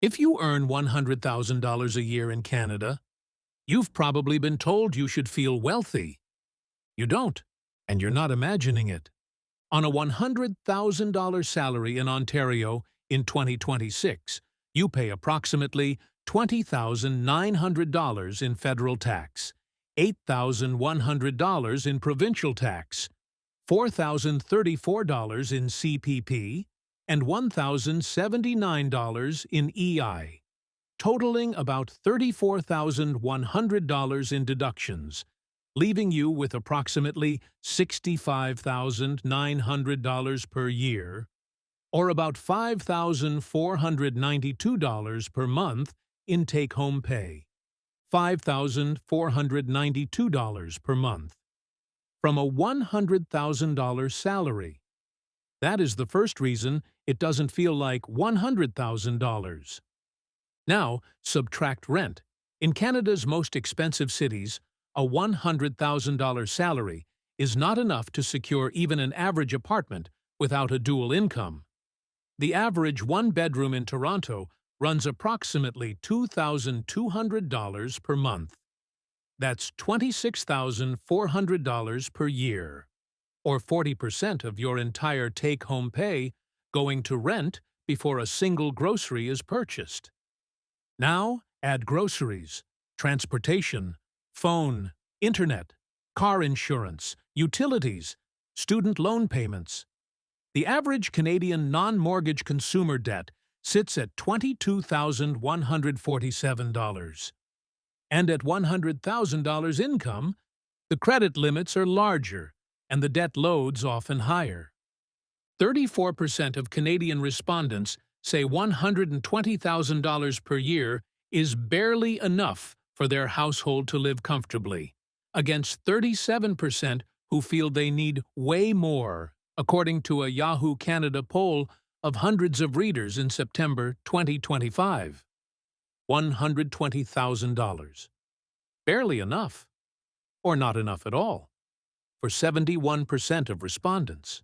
If you earn $100,000 a year in Canada, you've probably been told you should feel wealthy. You don't, and you're not imagining it. On a $100,000 salary in Ontario in 2026, you pay approximately $20,900 in federal tax, $8,100 in provincial tax, $4,034 in CPP, and $1,079 in EI, totaling about $34,100 in deductions, leaving you with approximately $65,900 per year, or about $5,492 per month in take-home pay. $5,492 per month from a $100,000 salary. That is the first reason it doesn't feel like $100,000. Now, subtract rent. In Canada's most expensive cities, a $100,000 salary is not enough to secure even an average apartment without a dual income. The average one-bedroom in Toronto runs approximately $2,200 per month. That's $26,400 per year, or 40% of your entire take-home pay going to rent before a single grocery is purchased. Now, add groceries, transportation, phone, internet, car insurance, utilities, student loan payments. The average Canadian non-mortgage consumer debt sits at $22,147. And at $100,000 income, the credit limits are larger and the debt loads often higher. 34% of Canadian respondents say $120,000 per year is barely enough for their household to live comfortably, against 37% who feel they need way more, according to a Yahoo Canada poll of hundreds of readers in September 2025. $120,000. Barely enough, or not enough at all, for 71% of respondents.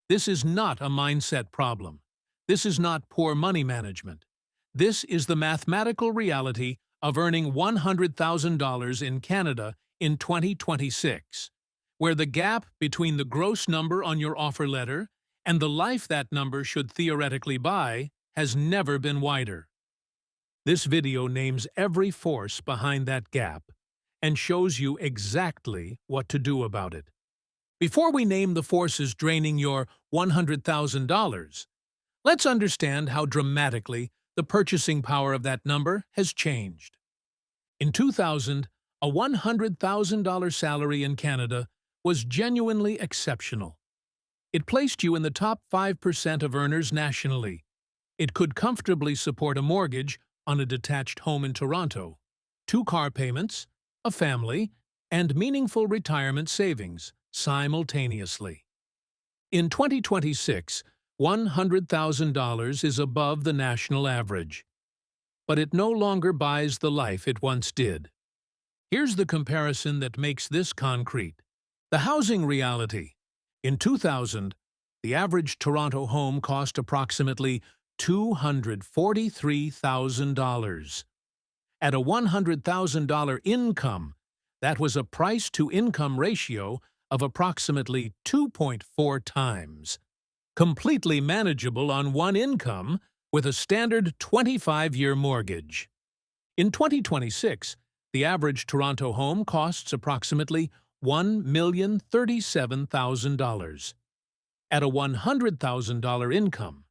This is not a mindset problem. This is not poor money management. This is the mathematical reality of earning $100,000 in Canada in 2026, where the gap between the gross number on your offer letter and the life that number should theoretically buy has never been wider. This video names every force behind that gap and shows you exactly what to do about it. Before we name the forces draining your $100,000, let's understand how dramatically the purchasing power of that number has changed. In 2000, a $100,000 salary in Canada was genuinely exceptional. It placed you in the top 5% of earners nationally. It could comfortably support a mortgage on a detached home in Toronto, 2 car payments, a family, and meaningful retirement savings simultaneously. In 2026, $100,000 is above the national average, but it no longer buys the life it once did. Here's the comparison that makes this concrete. The housing reality. In 2000, the average Toronto home cost approximately $243,000. At a $100,000 income, that was a price-to-income ratio of approximately 2.4 times. Completely manageable on one income with a standard 25-year mortgage. In 2026, the average Toronto home costs approximately $1,037,000. At a $100,000 income,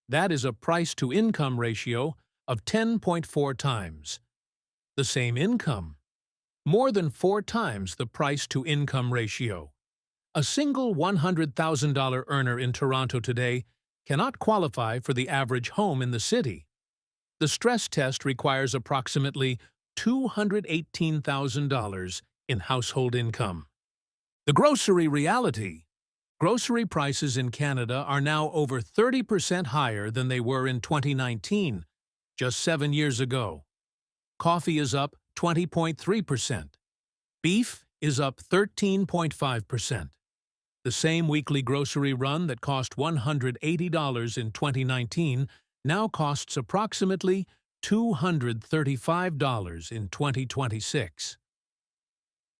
that is a price-to-income ratio of 10.4 times. The same income, more than 4 times the price-to-income ratio. A single $100,000 earner in Toronto today cannot qualify for the average home in the city. The stress test requires approximately $218,000 in household income. The grocery reality. Grocery prices in Canada are now over 30% higher than they were in 2019, just 7 years ago. Coffee is up 20.3%. Beef is up 13.5%. The same weekly grocery run that cost $180 in 2019 now costs approximately $235 in 2026.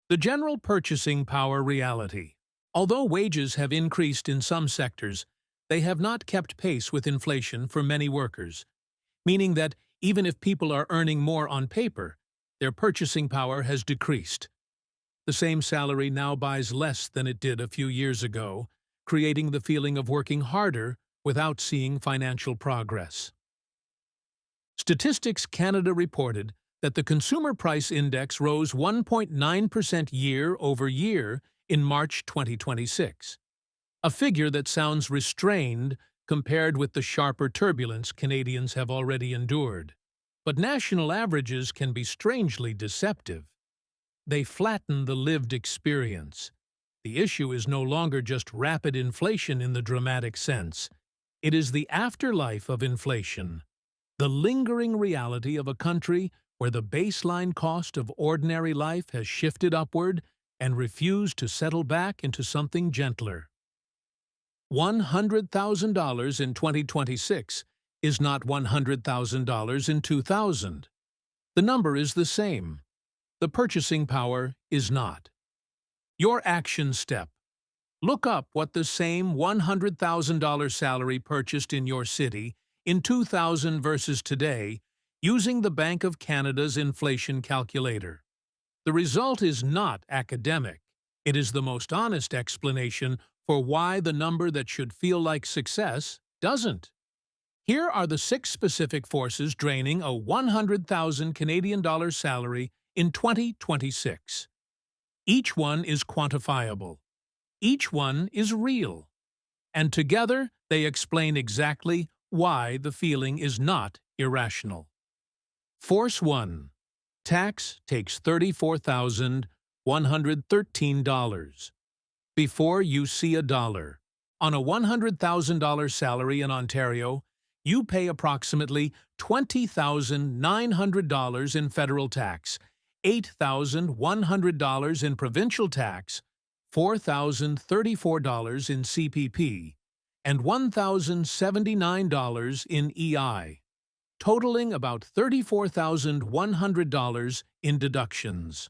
The general purchasing power reality. Although wages have increased in some sectors, they have not kept pace with inflation for many workers, meaning that even if people are earning more on paper, their purchasing power has decreased. The same salary now buys less than it did a few years ago, creating the feeling of working harder without seeing financial progress. Statistics Canada reported that the Consumer Price Index rose 1.9% year-over-year in March 2026, a figure that sounds restrained compared with the sharper turbulence Canadians have already endured. But national averages can be strangely deceptive. They flatten the lived experience. The issue is no longer just rapid inflation in the dramatic sense. It is the afterlife of inflation, the lingering reality of a country where the baseline cost of ordinary life has shifted upward and refused to settle back into something gentler. $100,000 in 2026 is not $100,000 in 2000. The number is the same. The purchasing power is not. Your action step. Look up what the same $100,000 salary purchased in your city in 2000 versus today using the Bank of Canada's inflation calculator. The result is not academic. It is the most honest explanation for why the number that should feel like success doesn't. Here are the 6 specific forces draining a 100,000 Canadian dollars salary in 2026. Each one is quantifiable. Each one is real. And together, they explain exactly why the feeling is not irrational. Force 1. Tax takes $34,113. Before you see a dollar. On a $100,000 salary in Ontario, you pay approximately $20,900 in federal tax, $8,100 in provincial tax, $4,034 in CPP, and $1,079 in EI, totaling about $34,100 in deductions.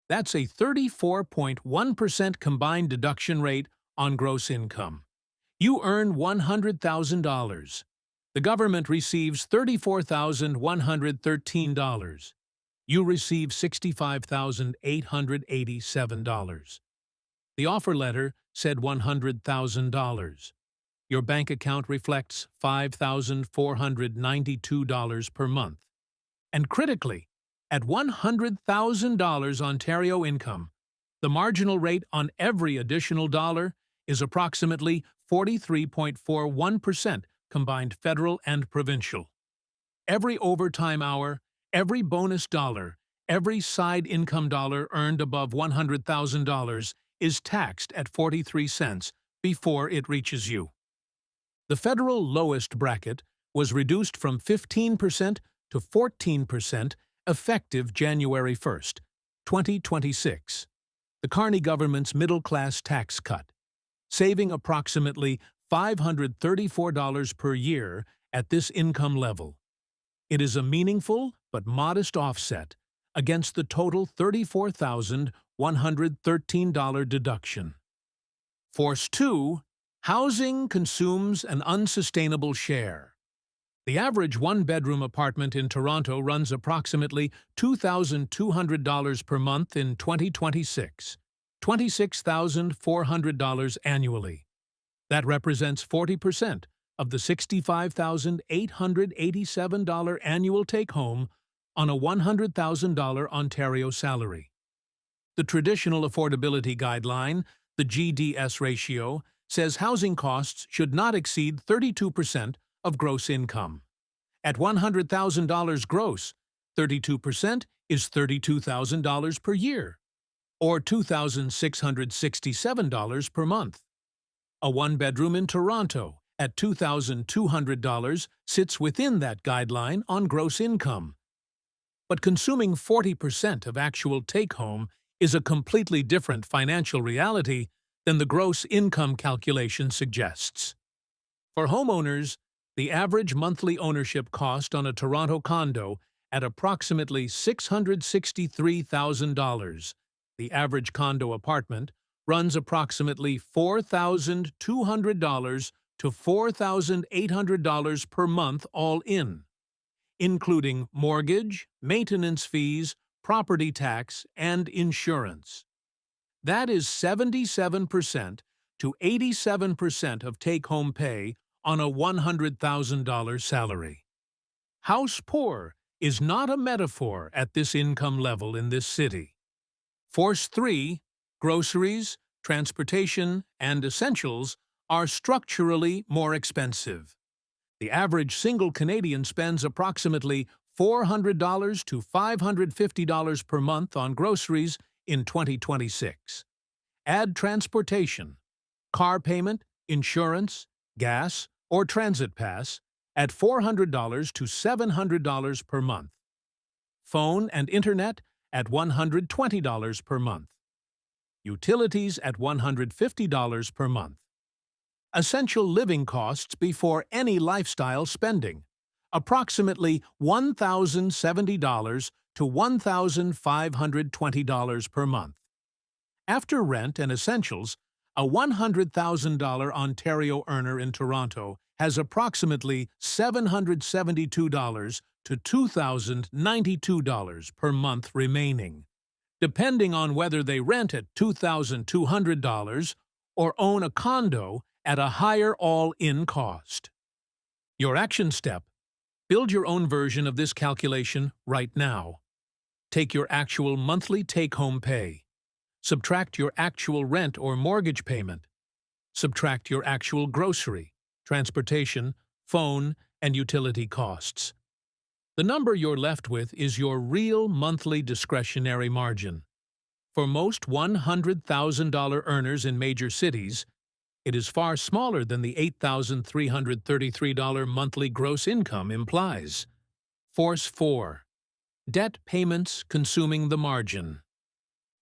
That's a 34.1% combined deduction rate on gross income. You earn $100,000. The government receives $34,113. You receive $65,887. The offer letter said $100,000. Your bank account reflects $5,492 per month. And critically, at $100,000 Ontario income, the marginal rate on every additional dollar is approximately 43.41% combined federal and provincial. Every overtime hour, every bonus dollar, every side income dollar earned above $100,000 is taxed at 43 cents before it reaches you. The federal lowest bracket was reduced from 15% to 14% effective January 1, 2026. The Carney government's middle-class tax cut, saving approximately $534 per year at this income level. It is a meaningful but modest offset against the total $34,113 deduction. Force 2. Housing consumes an unsustainable share. The average one-bedroom apartment in Toronto runs approximately $2,200 per month in 2026, $26,400 annually. That represents 40% of the $65,887 annual take-home on a $100,000 Ontario salary. The traditional affordability guideline, the GDS ratio, says housing costs should not exceed 32% of gross income. At $100,000 gross, 32% is $32,000 per year, or $2,667 per month. A one-bedroom in Toronto at $2,200 sits within that guideline on gross income. But consuming 40% of actual take-home is a completely different financial reality than the gross income calculation suggests. For homeowners, The average monthly ownership cost on a Toronto condo at approximately $663,000. The average condo apartment runs approximately $4,200 to $4,800 per month all in, including mortgage, maintenance fees, property tax, and insurance. That is 77% to 87% of take-home pay on a $100,000 salary. House poor is not a metaphor at this income level in this city. Force 3, groceries, transportation, and essentials are structurally more expensive. The average single Canadian spends approximately $400 to $550 per month on groceries in 2026. Add transportation, car payment, insurance, gas, or transit pass at $400 to $700 per month. Phone and internet at $120 per month. Utilities at $150 per month. Essential living costs before any lifestyle spending, approximately $1,070 to $1,520 per month. After rent and essentials, a $100,000 Ontario earner in Toronto has approximately $772 to $2,092 per month remaining, depending on whether they rent at $2,200 or own a condo at a higher all-in cost. Your action step: build your own version of this calculation right now. Take your actual monthly take-home pay. Subtract your actual rent or mortgage payment. Subtract your actual grocery, transportation, phone, and utility costs. The number you're left with is your real monthly discretionary margin. For most $100,000 earners in major cities, it is far smaller than the $8,333 monthly gross income implies. Force 4. Debt payments consuming the margin.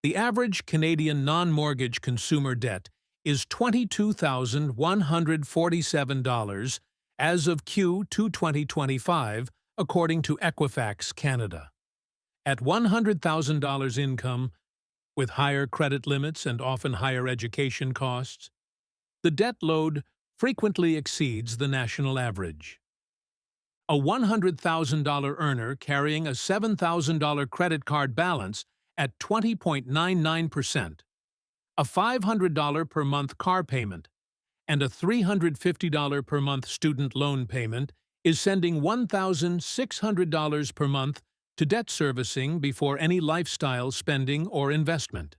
The average Canadian non-mortgage consumer debt is $22,147 as of Q2 2025, according to Equifax Canada. At $100,000 income, with higher credit limits and often higher education costs, the debt load frequently exceeds the national average. A $100,000 earner carrying a $7,000 credit card balance at 20.99%, a $500 per month car payment, and a $350 per month student loan payment is sending $1,600 per month to debt servicing before any lifestyle spending or investment.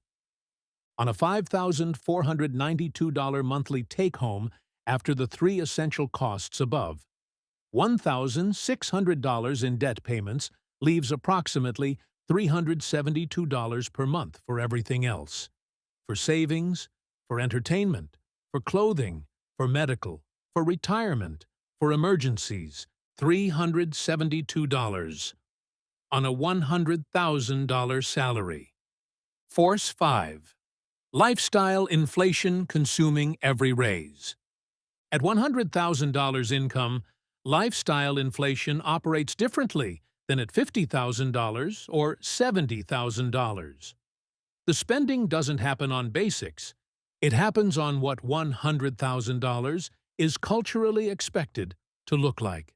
On a $5,492 monthly take-home after the three essential costs above, $1,600 in debt payments leaves approximately $372 per month for everything else: for savings, for entertainment, for clothing, for medical, for retirement, for emergencies, $372 on a $100,000 salary. Force 5. Lifestyle inflation consuming every raise. At $100,000 income, lifestyle inflation operates differently than at $50,000 or $70,000. The spending doesn't happen on basics. It happens on what $100,000 is culturally expected to look like.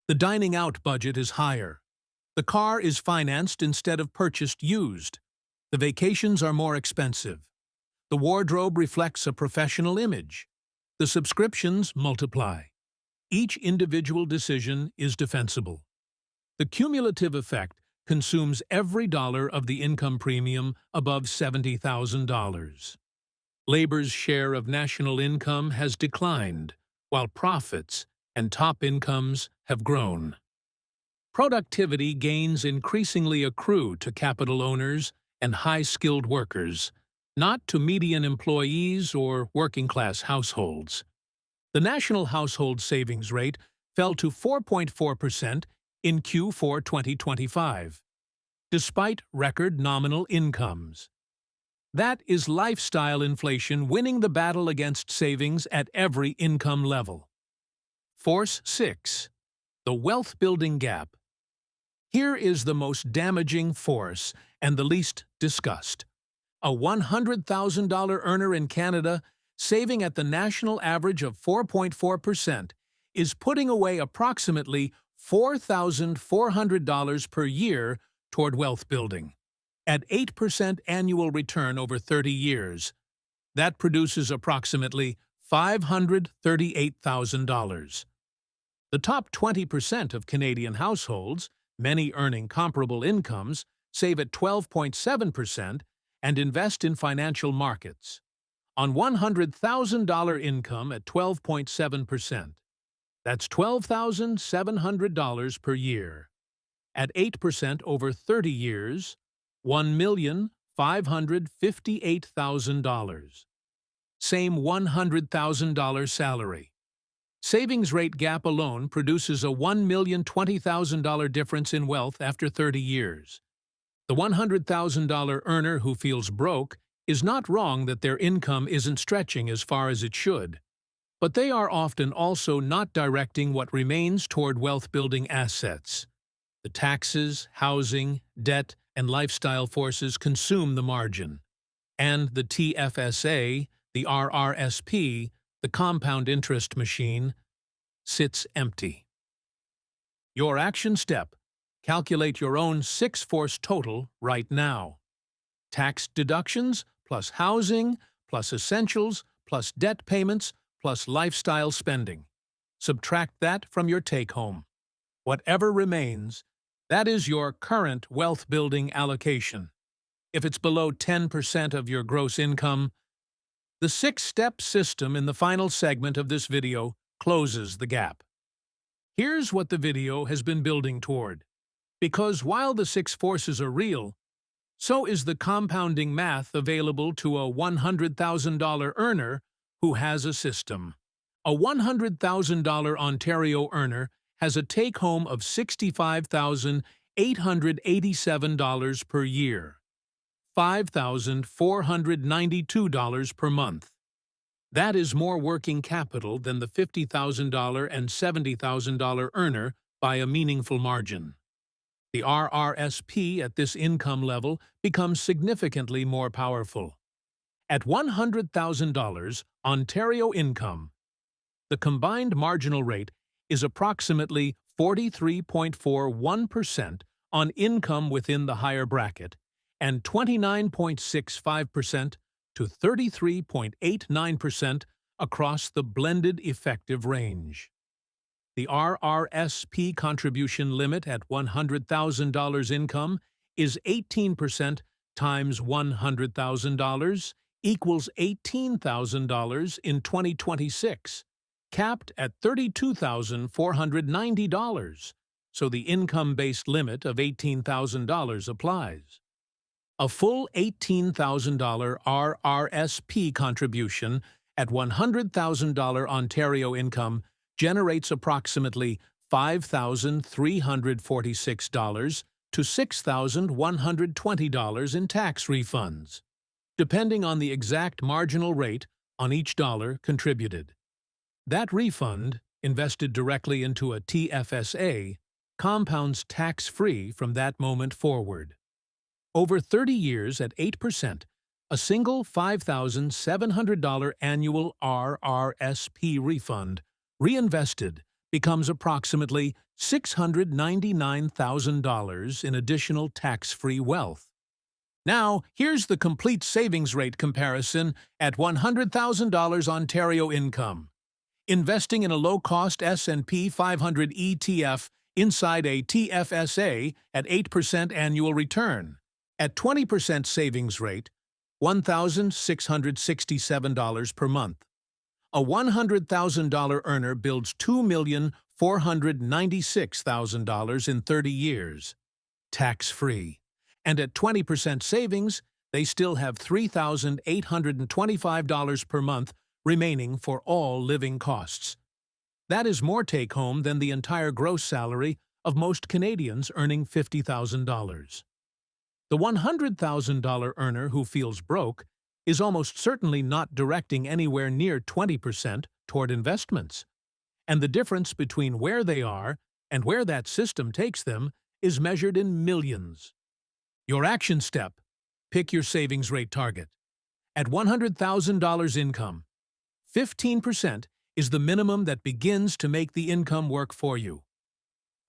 The dining out budget is higher. The car is financed instead of purchased used. The vacations are more expensive. The wardrobe reflects a professional image. The subscriptions multiply. Each individual decision is defensible. The cumulative effect consumes every dollar of the income premium above $70,000. Labor's share of national income has declined, while profits and top incomes have grown. Productivity gains increasingly accrue to capital owners and high-skilled workers, not to median employees or working-class households. The national household savings rate fell to 4.4% in Q4 2025, despite record nominal incomes. That is lifestyle inflation winning the battle against savings at every income level. Force 6. The Wealth Building Gap. Here is the most damaging force and the least discussed. A $100,000 earner in Canada, saving at the national average of 4.4%, is putting away approximately $4,400 per year toward wealth building. At 8% annual return over 30 years, that produces approximately $538,000. The top 20% of Canadian households, many earning comparable incomes, save at 12.7% and invest in financial markets. On $100,000 income at 12.7%, that's $12,700 per year. At 8% over 30 years, $1,558,000. Same $100,000 salary. Savings rate gap alone produces a $1,020,000 difference in wealth after 30 years. The $100,000 earner who feels broke is not wrong that their income isn't stretching as far as it should, but they are often also not directing what remains toward wealth-building assets. The taxes, housing, debt, and lifestyle forces consume the margin. And the TFSA, the RRSP, the compound interest machine, sits empty. Your action step: calculate your own six-force total right now. Tax deductions, plus housing, plus essentials, plus debt payments, plus lifestyle spending. Subtract that from your take-home. Whatever remains, that is your current wealth-building allocation. If it's below 10% of your gross income, the six-step system in the final segment of this video closes the gap. Here's what the video has been building toward. Because while the six forces are real, so is the compounding math available to a $100,000 earner who has a system. A $100,000 Ontario earner has a take-home of $65,887 per year, $5,492 per month. That is more working capital than the $50,000 and $70,000 earner by a meaningful margin. The RRSP at this income level becomes significantly more powerful. At $100,000 Ontario income, the combined marginal rate is approximately 43.41% on income within the higher bracket and 29.65% to 33.89% across the blended effective range. The RRSP contribution limit at $100,000 income is 18% times $100,000 equals $18,000 in 2026, capped at $32,490, so the income-based limit of $18,000 applies. A full $18,000 RRSP contribution at $100,000 Ontario income generates approximately $5,346 to $6,120 in tax refunds, depending on the exact marginal rate on each dollar contributed. That refund, invested directly into a TFSA, compounds tax-free from that moment forward. Over 30 years at 8%, a single $5,700 annual RRSP refund, reinvested, becomes approximately $699,000 in additional tax-free wealth. Now, here's the complete savings rate comparison at $100,000 Ontario income. Investing in a low-cost S&P 500 ETF inside a TFSA at 8% annual return. At 20% savings rate, $1,667 per month. A $100,000 earner builds $2,496,000 in 30 years, tax-free. And at 20% savings, they still have $3,825 per month remaining for all living costs. That is more take-home than the entire gross salary of most Canadians earning $50,000. The $100,000 earner who feels broke is almost certainly not directing anywhere near 20% toward investments. And the difference between where they are and where that system takes them is measured in millions. Your action step: pick your savings rate target. At $100,000 income, 15% is the minimum that begins to make the income work for you.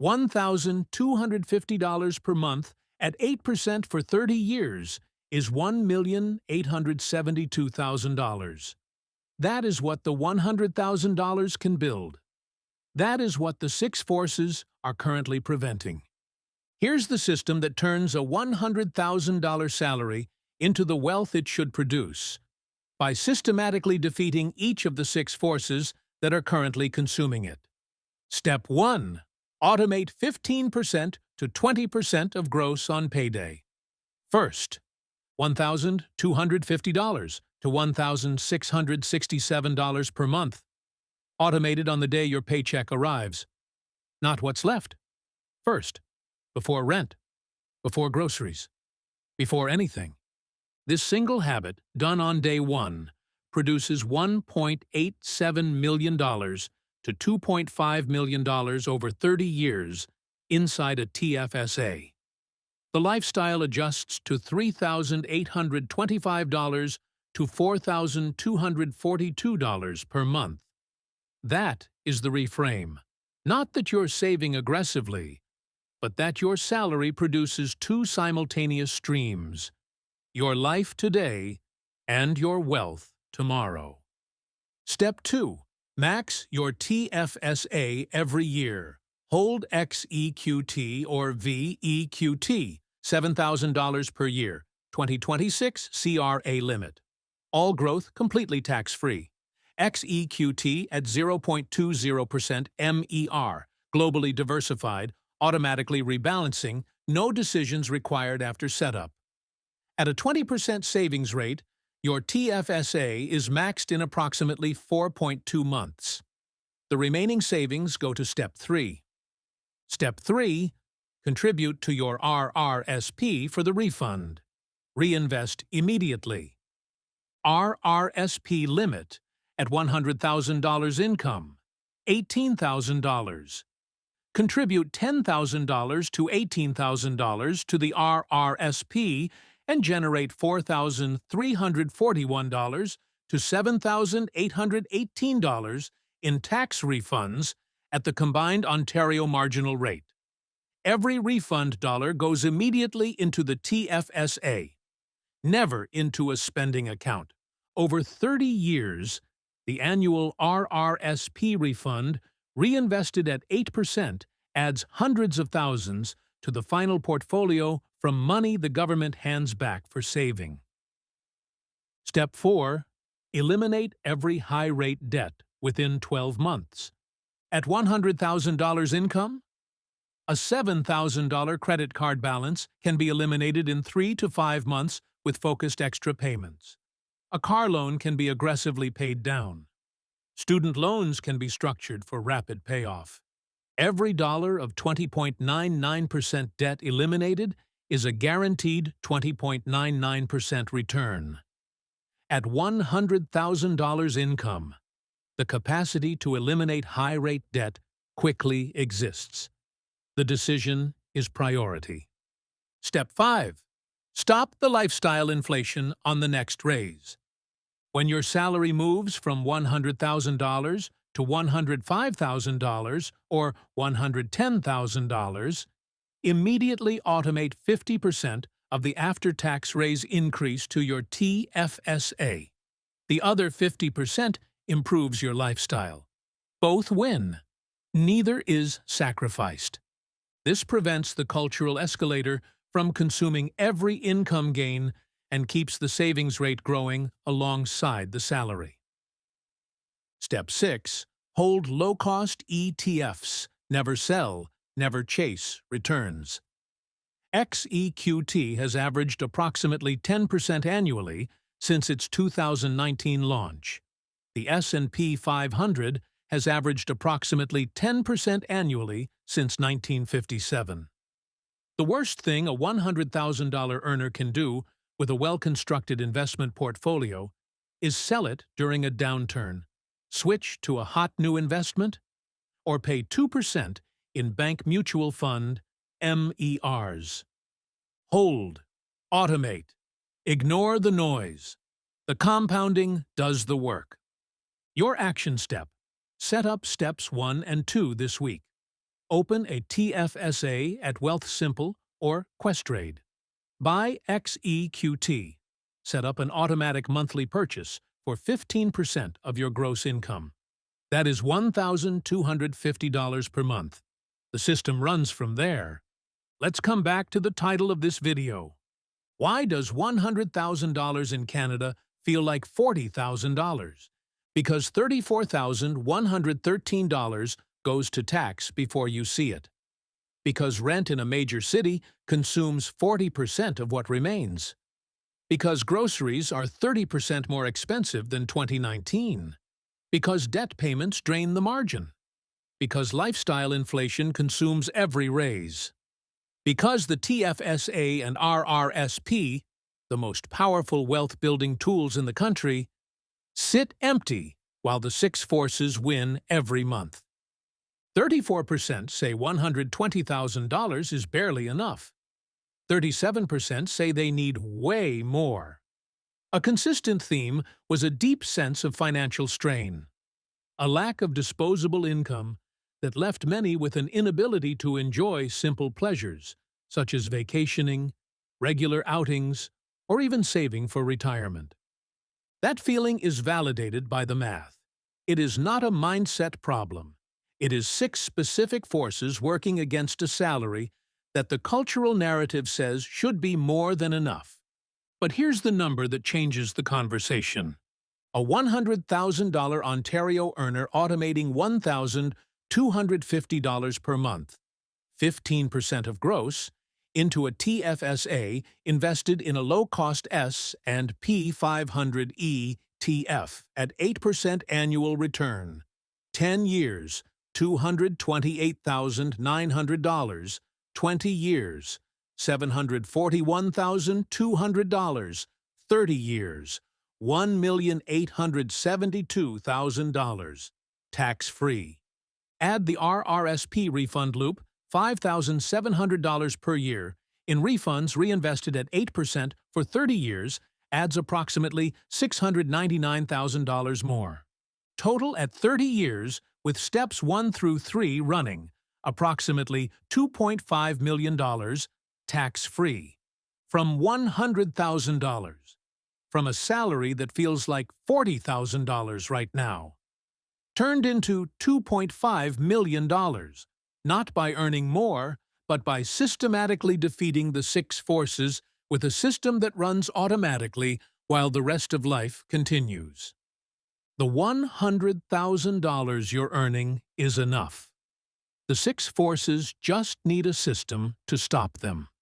$1,250 per month at 8% for 30 years is $1,872,000. That is what the $100,000 can build. That is what the six forces are currently preventing. Here's the system that turns a $100,000 salary into the wealth it should produce, by systematically defeating each of the six forces that are currently consuming it. Step 1. Automate 15% to 20% of gross on payday. First, $1,250 to $1,667 per month. Automated on the day your paycheck arrives. Not what's left. First, before rent, before groceries, before anything. This single habit, done on day 1, produces $1.87 million to $2.5 million over 30 years inside a TFSA. The lifestyle adjusts to $3,825 to $4,242 per month. That is the reframe. Not that you're saving aggressively, but that your salary produces two simultaneous streams: your life today and your wealth tomorrow. Step 2. Max your TFSA every year. Hold XEQT or VEQT, $7,000 per year, 2026 CRA limit. All growth completely tax-free. XEQT at 0.20% MER, globally diversified, automatically rebalancing, no decisions required after setup. At a 20% savings rate, your TFSA is maxed in approximately 4.2 months. The remaining savings go to Step 3. Step 3. Contribute to your RRSP for the refund. Reinvest immediately. RRSP limit at $100,000 income, $18,000. Contribute $10,000 to $18,000 to the RRSP and generate $4,341 to $7,818 in tax refunds at the combined Ontario marginal rate. Every refund dollar goes immediately into the TFSA, never into a spending account. Over 30 years, the annual RRSP refund, reinvested at 8%, adds hundreds of thousands to the final portfolio from money the government hands back for saving. Step 4. Eliminate every high-rate debt within 12 months. At $100,000 income, a $7,000 credit card balance can be eliminated in 3 to 5 months with focused extra payments. A car loan can be aggressively paid down. Student loans can be structured for rapid payoff. Every dollar of 20.99% debt eliminated is a guaranteed 20.99% return. At $100,000 income, the capacity to eliminate high-rate debt quickly exists. The decision is priority. Step 5. Stop the lifestyle inflation on the next raise. When your salary moves from $100,000 to $105,000 or $110,000, immediately automate 50% of the after-tax raise increase to your TFSA. The other 50% improves your lifestyle. Both win. Neither is sacrificed. This prevents the cultural escalator from consuming every income gain and keeps the savings rate growing alongside the salary. Step 6. Hold low-cost ETFs. Never sell, never chase returns. XEQT has averaged approximately 10% annually since its 2019 launch. The S&P 500 has averaged approximately 10% annually since 1957. The worst thing a $100,000 earner can do with a well-constructed investment portfolio is sell it during a downturn, switch to a hot new investment, or pay 2% in bank mutual fund MERs. Hold, automate, ignore the noise. The compounding does the work. Your action step. Set up steps 1 and 2 this week. Open a TFSA at Wealthsimple or Questrade. Buy XEQT. Set up an automatic monthly purchase for 15% of your gross income. That is $1,250 per month. The system runs from there. Let's come back to the title of this video. Why does $100,000 in Canada feel like $40,000? Because $34,113 goes to tax before you see it. Because rent in a major city consumes 40% of what remains. Because groceries are 30% more expensive than 2019. Because debt payments drain the margin. Because lifestyle inflation consumes every raise. Because the TFSA and RRSP, the most powerful wealth-building tools in the country, sit empty while the 6 forces win every month. 34% say $120,000 is barely enough. 37% say they need way more. A consistent theme was a deep sense of financial strain, a lack of disposable income that left many with an inability to enjoy simple pleasures, such as vacationing, regular outings, or even saving for retirement. That feeling is validated by the math. It is not a mindset problem. It is 6 specific forces working against a salary that the cultural narrative says should be more than enough. But here's the number that changes the conversation. A $100,000 Ontario earner automating $1,250 per month, 15% of gross, into a TFSA invested in a low-cost S&P 500 ETF at 8% annual return. 10 years, $228,900, 20 years, $741,200, 30 years, $1,872,000, tax-free. Add the RRSP refund loop, $5,700 per year, in refunds reinvested at 8% for 30 years, adds approximately $699,000 more. Total at 30 years, with steps 1 through 3 running, approximately $2.5 million, tax-free. From $100,000. From a salary that feels like $40,000 right now. Turned into $2.5 million, not by earning more, but by systematically defeating the 6 forces with a system that runs automatically while the rest of life continues. The $100,000 you're earning is enough. The 6 forces just need a system to stop them.